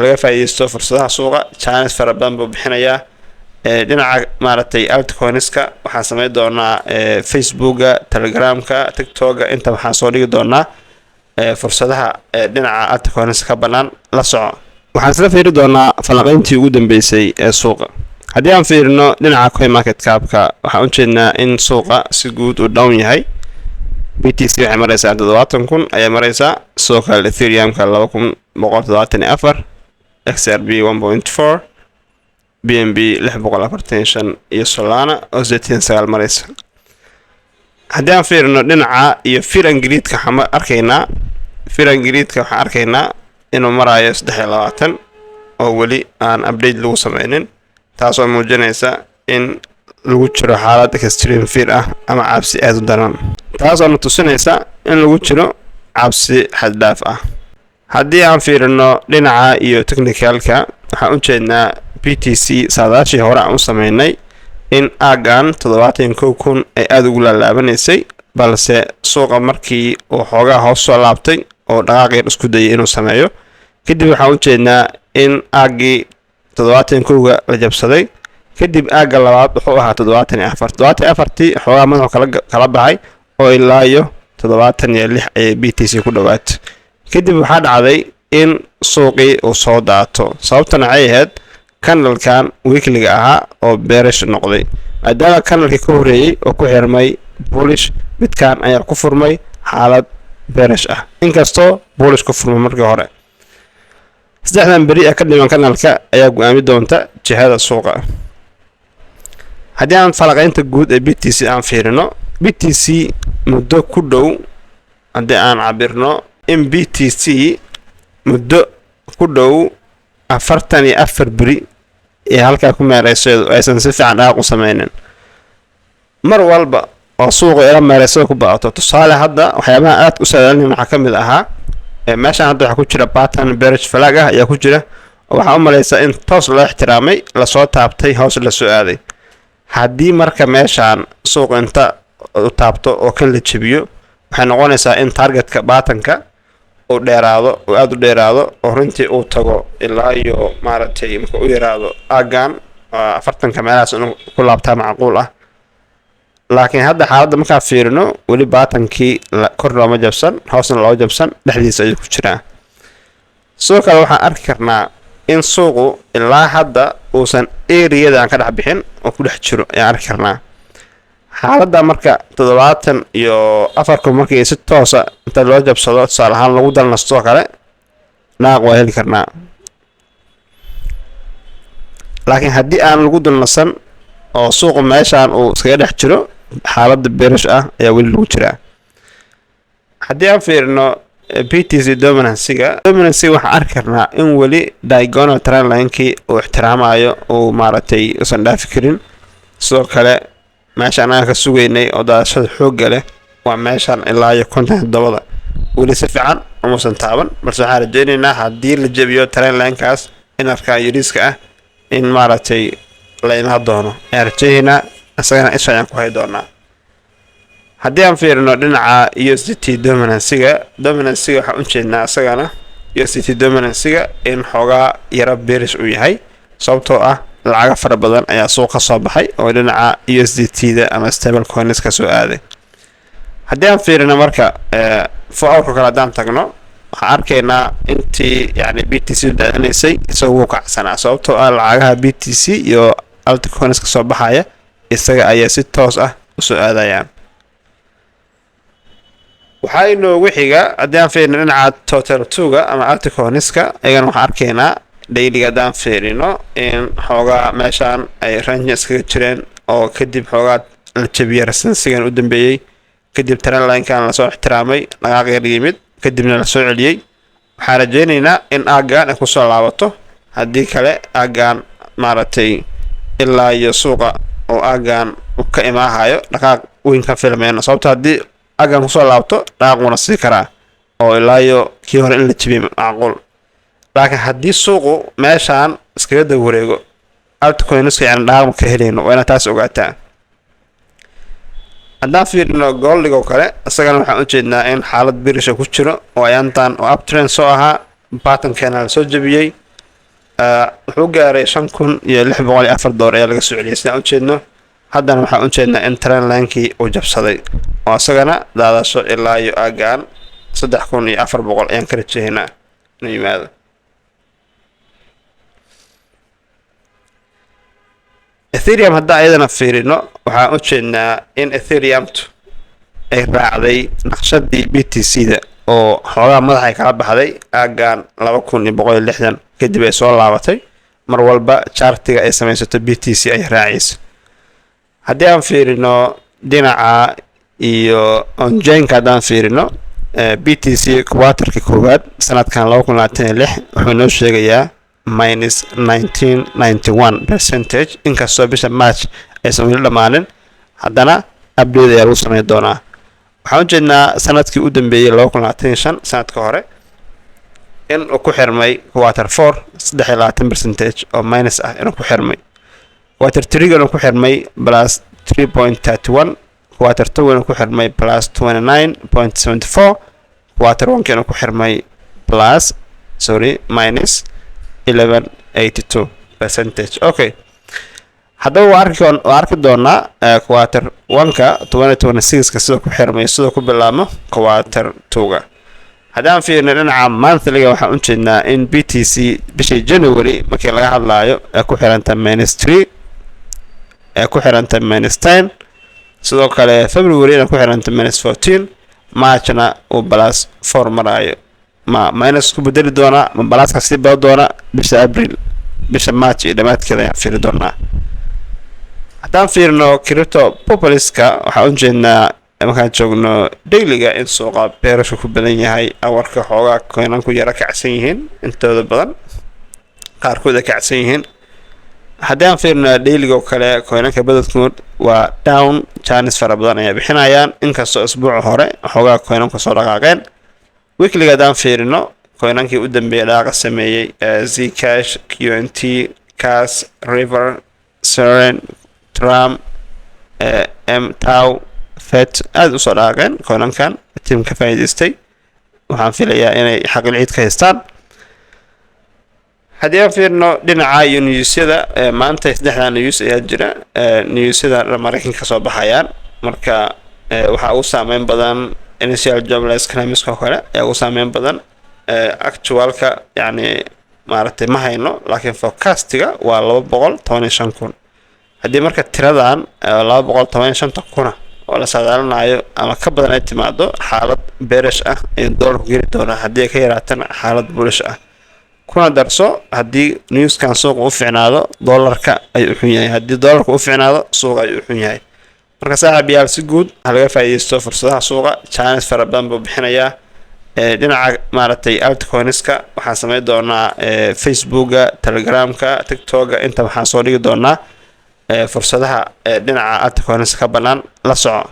laga faa'iideysto fursadaha suuqa. Chance fara badan buu bixinayaa. dhinaca maaragtay altcoinska waxaan sameyn doonaa Facebooka, Telegramka, TikToka inta waxaan soo dhigi doonaa fursadaha dhinaca altcoinska ka banaan la soco. waxaan isla fiiri doonaa falanqayntii ugu dambeysay ee suuqa. haddii aan fiirino dhinaca CoinMarketCap-ka waxaan u jeednaa in suuqa si guud uu down yahay. BTC waxay maraysaa 70,000 ayay maraysaa. sidoo kale Ethereum-ka 2,174, XRP 1.4, BNB 645 iyo Solana oo 89 maraysa. haddii aan fiirino dhinaca iyo Fear and Greed-ka waxaan arkaynaa waxaan arkaynaa inuu marayo 23 oo weli aan update lagu sameynin, taasoo muujinaysa in lagu jiro xaalad extreme fear ah ama cabsi aad u daran, taasoo tusinaysa in lagu jiro cabsi xad dhaaf ah. haddii aan fiirino dhinaca iyo technicalka waxaan u jeednaa BTC saadaashii hore aan u sameynay in aagan 71,000 ay aad ugu laalaabanaysay, balse suuqa markii uu xoogaa hoos soo laabtay oo dhaqaaqyar isku dayay inuu sameeyo, kadib waxaan u jeednaa in aagii 71,000 la jabsaday. kadib aagga labaad wuxuu ahaa 74 xoogaa madaxu kala baxay oo ilaa iyo 76 ay BTC ku dhawaatay. kadib waxaa dhacday in suuqii uu soo daato, sababtana waxay ahayd kanalkan weekliga ahaa oo bearish noqday, maadaama kanalkii ka horeeyay oo ku xirmay bullish, midkaan ayaa ku furmay xaalad bearish ah, inkastoo bullish ku furmay markii hore. saddexdan beri ka dhiman kanalka ayaa go'aami doonta jihada suuqa. haddii aan falanqaynta guud ee BTC aan fiirino, BTC muddo ku dhow haddii aan cabirno in BTC muddo ku dhow 44 beri ee halkaa ku meerayso aysan si fiican dhaqaaq u sameynin. mar walba oo suuqa ila meerayso ku baato, tusaale hadda waxyaabaha aad u saadaalin waxaa ka mid ahaa meeshaan hadda waxaa ku jira pattern bearish flag ah ayaa ku jira, waxaa u malaysaa in toos loo ixtiraamay, lasoo taabtay, hoos la soo aaday. haddii marka meeshaan suuq inta u taabto oo kan la jabiyo, waxay noqonaysaa in targetka baatanka uu dheeraado oo aad u dheeraado oo runtii uu tago ilaa iyo maaragtay marka u yaraado aagan 40 meelahaas inuu ku laabtaa macquul ah. laakiin hadda xaaladda markaa fiirino weli baatankii kor looma jabsan, hoosna loo jabsan, dhexdiisa ayuu ku jiraa. sidoo kale waxaan arki karnaa in suuqu ilaa hadda uusan eriyada aan ka dhex bixin oo ku dhex jiro ayaan arki karnaa. xaaladda marka 74 markii si toosa inta loo jabsado tusaale ahaan lagu dalnasto kale naaq waa heli karnaa. laakiin haddii aan lagu dalnasan oo suuqu meeshaan uu iskaga dhex jiro, xaaladda bearish ah ayaa weli lagu jiraa. haddii aan fiirino BTC dominancy-ga waxaan arki karnaa in weli diagonal trendline-kii uu ixtiraamayo uu maaragtay usan dhaafi karin. sidoo kale meeshaan aan ka sugaynay oo daadashada xoogga leh waa meeshaan ilaa iyo 57 weli si fiican umuusan taaban, balse waxaan rajaynaynaa haddii la jabiyo trendline-kaas in arkaan yariiska ah in maaragtay la imaan doono, ayaan rajaynaynaa isagana isha ayaan ku hay doonaa. haddii aan fiirino dhinaca USDT dominancy-ga waxaan u jeednaa isagana USDT dominancy-ga in xoogaa yara bearish uu yahay, sababtoo ah lacaga fara badan ayaa suuq ka soo baxay oo dhinaca USDT-da ama stable coins ka soo aaday. haddii aan fiirino marka 4 kale haddaan tagno, waxaan arkaynaa intii yani BTC daadanaysay isagoo wuu kacsanaa, sababtoo ah lacagaha BTC iyo altcoins ka soo baxaya isaga ayaa si toos ah u soo aadayaan. waxaa inoogu xiga haddii aan fiirino dhinaca total 2-ga ama altcoins-ka, ayagana waxaan arkaynaa daily haddaan fiirino in xoogaa meeshaan ay range iskaga jireen oo kadib xoogaa la jabiyay resistance-gan u dambeeyay, kadib trendline-kan lasoo ixtiraamay, dhaqaaq yar yimid, kadibna la soo celiyay. waxaan rajaynaynaa in aagan ay kusoo laabato, haddii kale aagan maaragtay ilaa iyo suuqa oo aagan u ka imaahayo dhaqaaq weyn ka filmayno, sababto haddii aagan kusoo laabto dhaqaaq wuna sii karaa oo ilaa iyo kii hore in la jabiyay macquul. laakiin haddii suuqu meeshaan iskaga daba wareego altcoins-ka yani dhaqaaq ka helayno, waa inaad taas ogaataa. haddaan fiirino goldiga oo kale, isagana waxaan u jeednaa in xaalad bearish ku jiro oo ayaantan oo uptrend soo ahaa, pattern-keena la soo jabiyay, wuxuu gaaray $5,604 ayaa laga soo celiyay sidaan u jeedno. haddana waxaan u jeednaa in trendlinekii uu jabsaday oo isagana daadasho ilaa iyo aagaan 3,400 ayaan ka rajaynaa inuu yimaado. ethereum hadda ayadana fiirino waxaan u jeednaa in ethereumtu ay raacday naqshadii BTC-da oo xoogaa madaxay kala baxday aagaan 2,160 kadib ay soo laabatay. mar walba chartiga ay samaysato BTC ay raacayso. haddii aan fiirino dhinaca iyo onjainka haddaan fiirino BTC quarterka koowaad sanadkan 2026 wuxuu noo sheegayaa -1991%. inkastoo bisha March aysan weli dhammaanin haddana update ayaa lagu samayn doonaa. waxaan u jeednaa sanadkii u dambeeyey 2025 sanadka hore in uu ku xirmay quarter 4 23% oo minus ah inuu ku xirmay. quarter 3 inuu ku xirmay plus 3.31. quarter 2 inuu ku xirmay plus 29.74. quarter 1 inuu ku xirmay plus minus 11.82%. okay, haddaba waa arki doonaa quarter 1ka 2026 sidoo ku xirmay sidoo ku bilaabmo quarter 2ga. haddaan fiirno dhinaca monthlyga waxaan u jeednaa in BTC bishii January markii laga hadlaayo ay ku xiranta -3 ay ku xiranta -10. sidoo kale February ay ku xiranta -14. Marchna uu plus 4 maraayo. minus ku bedeli doona ma plus ka sii baa doona bisha April bisha March iyo dhamaadkeeda ayaan fiiri doonaa. haddaan fiirno crypto populiska waxaan u jeednaa markaan joogno dailyga in suuqa beerashu ku badan yahay. awarka xoogaa coinanku yara kacsan yihiin intooda badan qaarkood ay kacsan yihiin. haddii aan fiirno dailyga oo kale coinanka badadkood waa down chance fara badan ayaa bixinayaan inkastoo isbuuca hore xoogaa coinanku soo dhaqaaqeen. weeklyga haddaan fiirino coinankii u dambeeyay dhaqaaqa sameeyey Zcash, QNT, Cas, River, Seren, Tram, MTAU, FET aad u soo dhaqaaqeen coinankan team ka faa'iidaystay. waxaan filayaa inay xaqil ciid ka haystaan. haddii aan fiirno dhinaca iyo newsyada maanta 3 news ayaa jira. newsyada Mareykanka ka soo baxayaan marka waxaa ugu saameyn badan initial jobless claims oo kale ayaa ugu saameyn badan. actualka yani maaragtay ma hayno laakiin forecastiga waa 215,000. haddii marka tiradan 215,000 oo la saadaalinayo ama ka badan ay timaado xaalad bearish ah ee dollarku geli doona haddii ay ka yaraatana xaalad bullish ah. kuna darso haddii newskan suuqa u fiicnaado dollarka ay u xun yahay. haddii dollarku u fiicnaado suuqa ay u xun yahay. marka saaxiibayaal si guud ha laga faa'iideysto fursadaha suuqa. chance fara badan buu bixinayaa. dhinaca maaragtay altcoinska waxaan samayn doonaa Facebooka, Telegramka, TikToka inta waxaan soo dhigi doonaa fursadaha dhinaca altcoinska ka bannaan la soco.